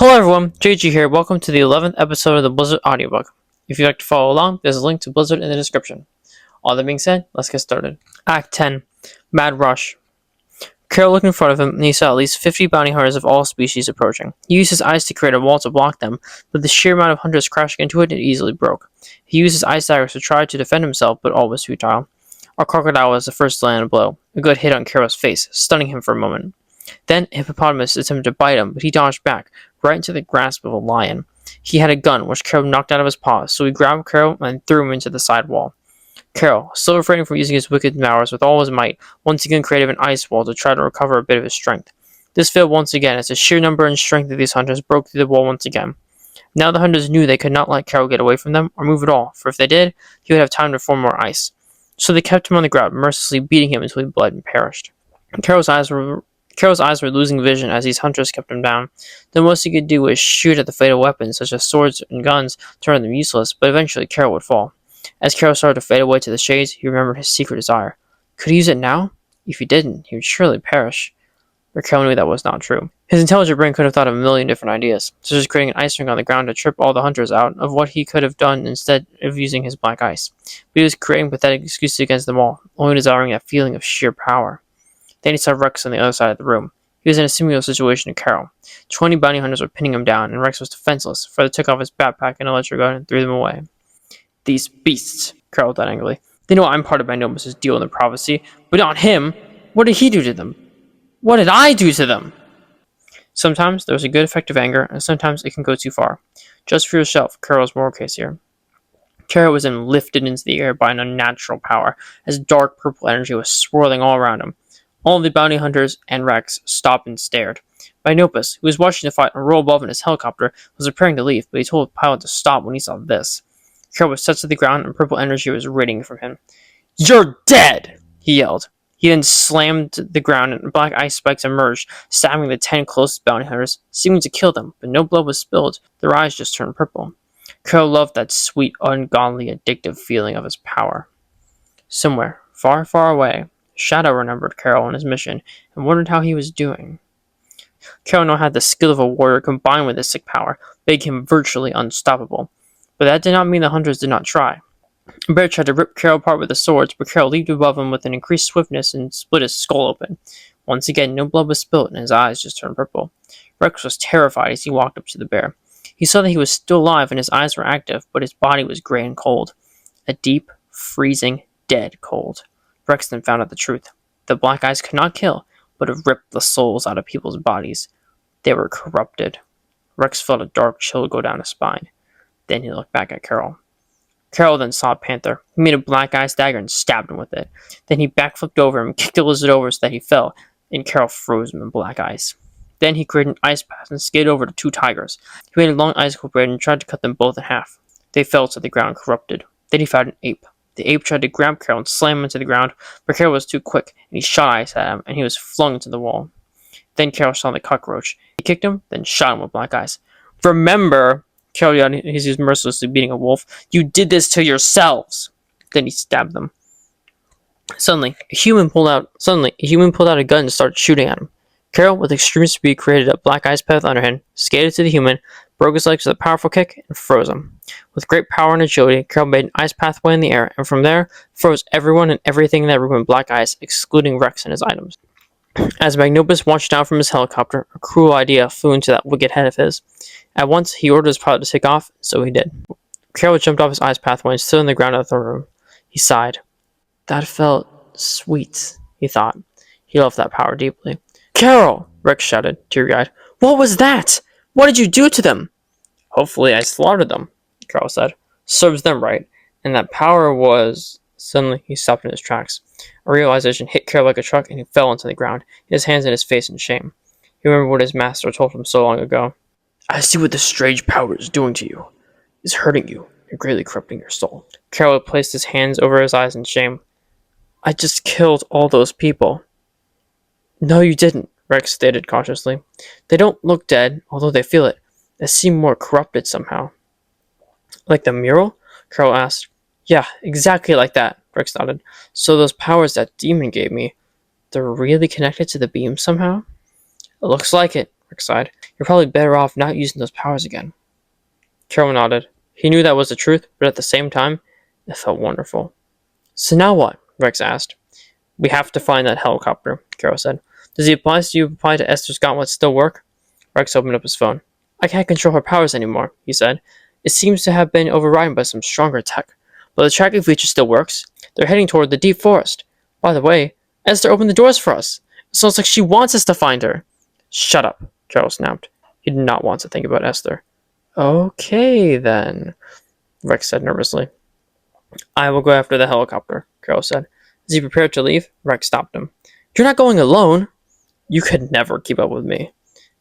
Hello everyone, JG here. Welcome to the 11th episode of the Blizzard Audiobook. If you'd like to follow along, there's a link to Blizzard in the description. All that being said, let's get started. Act 10, Mad Rush. Karol looked in front of him, and he saw at least 50 bounty hunters of all species approaching. He used his eyes to create a wall to block them, but the sheer amount of hunters crashing into it easily broke. He used his ice daggers to try to defend himself, but all was futile. Our crocodile was the first to land a blow. A good hit on Karol's face, stunning him for a moment. Then a hippopotamus attempted to bite him, but he dodged back, right into the grasp of a lion. He had a gun, which Karol knocked out of his paws, so he grabbed Karol and threw him into the side wall. Karol, still refraining from using his wicked powers with all his might, once again created an ice wall to try to recover a bit of his strength. This failed once again, as the sheer number and strength of these hunters broke through the wall once again. Now the hunters knew they could not let Karol get away from them, or move at all, for if they did, he would have time to form more ice. So they kept him on the ground, mercilessly beating him until he bled and perished. Karol's eyes were losing vision as these hunters kept him down. The most he could do was shoot at the fatal weapons, such as swords and guns, to render them useless, but eventually Karol would fall. As Karol started to fade away to the shades, he remembered his secret desire. Could he use it now? If he didn't, he would surely perish. But Karol knew that was not true. His intelligent brain could have thought of a million different ideas, such as creating an ice ring on the ground to trip all the hunters out of what he could have done instead of using his black ice. But he was creating pathetic excuses against them all, only desiring that feeling of sheer power. Then he saw Rex on the other side of the room. He was in a similar situation to Karol. 20 bounty hunters were pinning him down, and Rex was defenseless, for they took off his backpack and electric gun and threw them away. These beasts, Karol thought angrily. They know I'm part of Magnopus' deal in the prophecy, but not him. What did he do to them? What did I do to them? Sometimes there's a good effect of anger, and sometimes it can go too far. Just for yourself, Karol's moral case here. Karol was then lifted into the air by an unnatural power, as dark purple energy was swirling all around him. All the bounty hunters and Rex stopped and stared. Magnopus, who was watching the fight and roll above in his helicopter, was preparing to leave, but he told the pilot to stop when he saw this. Karol was set to the ground, and purple energy was radiating from him. "You're dead!" he yelled. He then slammed the ground, and black ice spikes emerged, stabbing the 10 closest bounty hunters, seeming to kill them, but no blood was spilled. Their eyes just turned purple. Karol loved that sweet, ungodly, addictive feeling of his power. Somewhere, far, far away, Shadow remembered Karol and his mission, and wondered how he was doing. Karol now had the skill of a warrior combined with his sick power, making him virtually unstoppable. But that did not mean the hunters did not try. A bear tried to rip Karol apart with his swords, but Karol leaped above him with an increased swiftness and split his skull open. Once again, no blood was spilled, and his eyes just turned purple. Rex was terrified as he walked up to the bear. He saw that he was still alive and his eyes were active, but his body was gray and cold. A deep, freezing, dead cold. Rex then found out the truth. The black eyes could not kill, but have ripped the souls out of people's bodies. They were corrupted. Rex felt a dark chill go down his spine. Then he looked back at Karol. Karol then saw a panther. He made a black ice dagger and stabbed him with it. Then he backflipped over him and kicked the lizard over so that he fell, and Karol froze him in black ice. Then he created an ice path and skated over to 2 tigers. He made a long icicle braid and tried to cut them both in half. They fell to the ground corrupted. Then he found an ape. The ape tried to grab Karol and slam him into the ground, but Karol was too quick, and he shot ice at him, and he was flung into the wall. Then Karol saw the cockroach. He kicked him, then shot him with black ice. "Remember," Karol yelled as he was mercilessly beating a wolf, "you did this to yourselves!" Then he stabbed them. Suddenly, a human pulled out a gun and started shooting at him. Karol, with extreme speed, created a black ice path under him, skated to the human, broke his legs with a powerful kick, and froze him. With great power and agility, Karol made an ice pathway in the air, and from there, froze everyone and everything in that room in black ice, excluding Rex and his items. As Magnopus watched down from his helicopter, a cruel idea flew into that wicked head of his. At once, he ordered his pilot to take off, so he did. Karol jumped off his ice pathway and stood on the ground of the room. He sighed. That felt sweet, he thought. He loved that power deeply. "Karol!" Rex shouted, teary-eyed. "What was that? What did you do to them?" "Hopefully I slaughtered them," Karol said. "Serves them right. And that power was..." Suddenly, he stopped in his tracks. A realization hit Karol like a truck, and he fell into the ground, his hands in his face in shame. He remembered what his master told him so long ago. "I see what this strange power is doing to you. It's hurting you and greatly corrupting your soul." Karol placed his hands over his eyes in shame. "I just killed all those people." "No, you didn't," Rex stated cautiously. "They don't look dead, although they feel it. They seem more corrupted somehow." "Like the mural?" Karol asked. "Yeah, exactly like that," Rex nodded. "So those powers that demon gave me, they're really connected to the beam somehow?" "It looks like it," Rex sighed. He You're probably better off not using those powers again. Karol nodded. He knew that was the truth, but at the same time, it felt wonderful. So now what? Rex asked. We have to find that helicopter, Karol said. Does the advice you applied to Esther's gauntlet still work? Rex opened up his phone. I can't control her powers anymore, he said. It seems to have been overridden by some stronger tech. But the tracking feature still works. They're heading toward the deep forest. By the way, Esther opened the doors for us. It sounds like she wants us to find her. Shut up, Karol snapped. He did not want to think about Esther. Okay, then, Rex said nervously. I will go after the helicopter, Karol said. As he prepared to leave, Rex stopped him. You're not going alone. You could never keep up with me.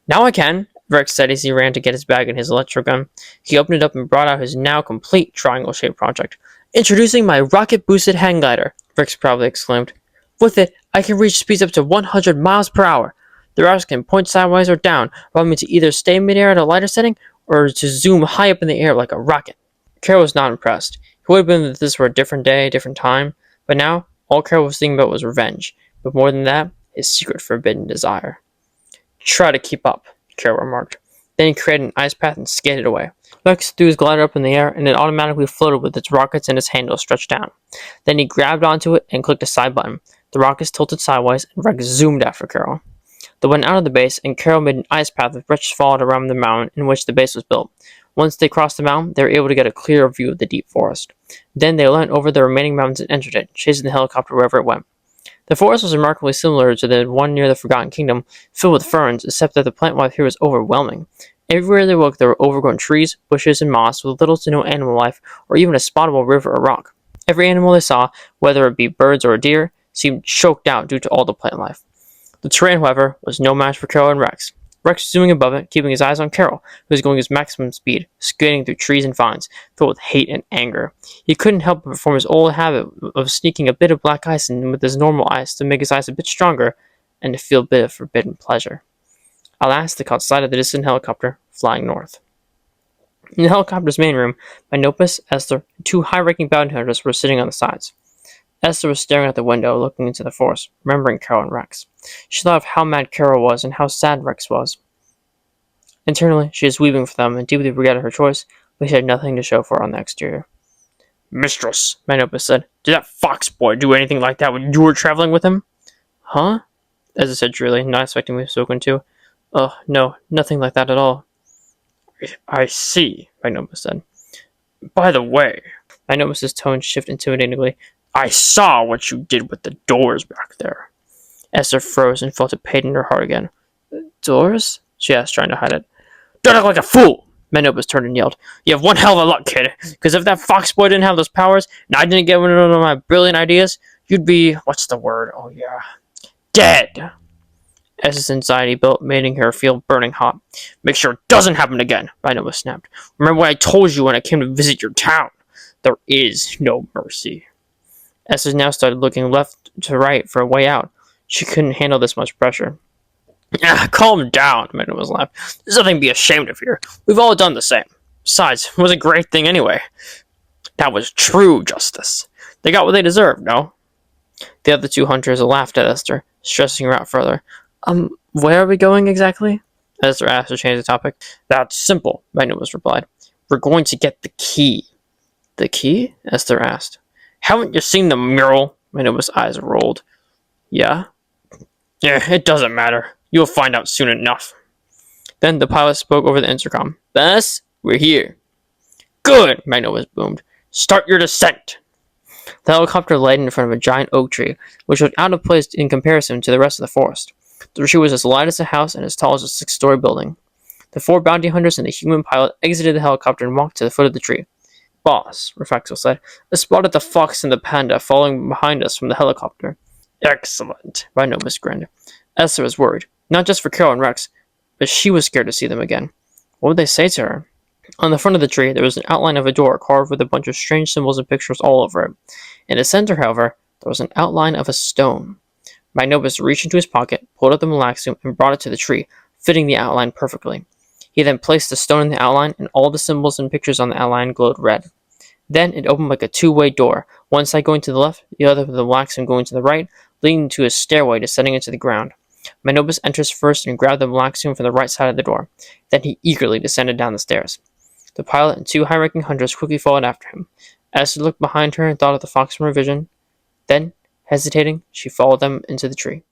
Now I can, Rex said as he ran to get his bag and his electro gun. He opened it up and brought out his now complete triangle-shaped project. Introducing my rocket-boosted hang glider, Rex proudly exclaimed. With it, I can reach speeds up to 100 miles per hour. The rockets can point sideways or down, allowing me to either stay midair at a lighter setting or to zoom high up in the air like a rocket. Karol was not impressed. He would have been that this were a different day, different time, but now all Karol was thinking about was revenge. But more than that, his secret forbidden desire. Try to keep up, Karol remarked. Then he created an ice path and skated away. Rex threw his glider up in the air, and it automatically floated with its rockets and its handle stretched down. Then he grabbed onto it and clicked a side button. The rockets tilted sideways, and Rex zoomed after Karol. They went out of the base, and Karol made an ice path with branches followed around the mountain in which the base was built. Once they crossed the mountain, they were able to get a clearer view of the deep forest. Then they leant over the remaining mountains and entered it, chasing the helicopter wherever it went. The forest was remarkably similar to the one near the Forgotten Kingdom, filled with ferns, except that the plant life here was overwhelming. Everywhere they looked, there were overgrown trees, bushes, and moss with little to no animal life, or even a spottable river or rock. Every animal they saw, whether it be birds or a deer, seemed choked out due to all the plant life. The terrain, however, was no match for Karol and Rex. Rex was zooming above it, keeping his eyes on Karol, who was going his maximum speed, skating through trees and vines, filled with hate and anger. He couldn't help but perform his old habit of sneaking a bit of black ice in with his normal eyes to make his eyes a bit stronger and to feel a bit of forbidden pleasure. At last, they caught sight of the distant helicopter flying north. In the helicopter's main room, Magnopus, Esther, and two high-ranking bounty hunters were sitting on the sides. Esther was staring out the window, looking into the forest, remembering Karol and Rex. She thought of how mad Karol was and how sad Rex was. Internally, she was weeping for them and deeply regretted her choice, but she had nothing to show for it on the exterior. Mistress, Magnopus said, did that fox boy do anything like that when you were traveling with him? Huh? Esther said drearily, not expecting to be spoken to. Oh, no, nothing like that at all. I see, Magnopus said. By the way, Magnopus' tone shifted intimidatingly. I saw what you did with the doors back there. Esther froze and felt a pain in her heart again. Doors? She asked, trying to hide it. Don't act like a fool! Magnopus turned and yelled. You have one hell of a luck, kid, because if that fox boy didn't have those powers, and I didn't get one of my brilliant ideas, you'd be, what's the word? Oh yeah, dead! Esther's anxiety built, making her feel burning hot. Make sure it doesn't happen again, Magnopus snapped. Remember what I told you when I came to visit your town. There is no mercy. Esther now started looking left to right for a way out. She couldn't handle this much pressure. Calm down, Magnopus laughed. There's nothing to be ashamed of here. We've all done the same. Besides, it was a great thing anyway. That was true justice. They got what they deserved, no? The other two hunters laughed at Esther, stressing her out further. Where are we going exactly? Esther asked to change the topic. That's simple, Magnopus replied. We're going to get the key. The key? Esther asked. Haven't you seen the mural? Magnopus' eyes rolled. Yeah? Yeah, it doesn't matter. You'll find out soon enough. Then the pilot spoke over the intercom. Bess, we're here. Good, Magnopus boomed. Start your descent. The helicopter landed in front of a giant oak tree, which looked out of place in comparison to the rest of the forest. The tree was as light as a house and as tall as a 6-story building. The 4 bounty hunters and the human pilot exited the helicopter and walked to the foot of the tree. Boss, Refaxo said, I spotted the fox and the panda following behind us from the helicopter. Excellent, Magnopus grinned. Esther was worried, not just for Karol and Rex, but she was scared to see them again. What would they say to her? On the front of the tree, there was an outline of a door carved with a bunch of strange symbols and pictures all over it. In the center, however, there was an outline of a stone. Magnopus reached into his pocket, pulled out the malaxium, and brought it to the tree, fitting the outline perfectly. He then placed the stone in the outline, and all the symbols and pictures on the outline glowed red. Then it opened like a 2-way door, one side going to the left, the other with the malaxium going to the right, leading to a stairway descending into the ground. Magnopus enters first and grabbed the black suit from the right side of the door. Then he eagerly descended down the stairs. The pilot and 2 high-ranking hunters quickly followed after him. Esther looked behind her and thought of the fox from her vision. Then, hesitating, she followed them into the tree.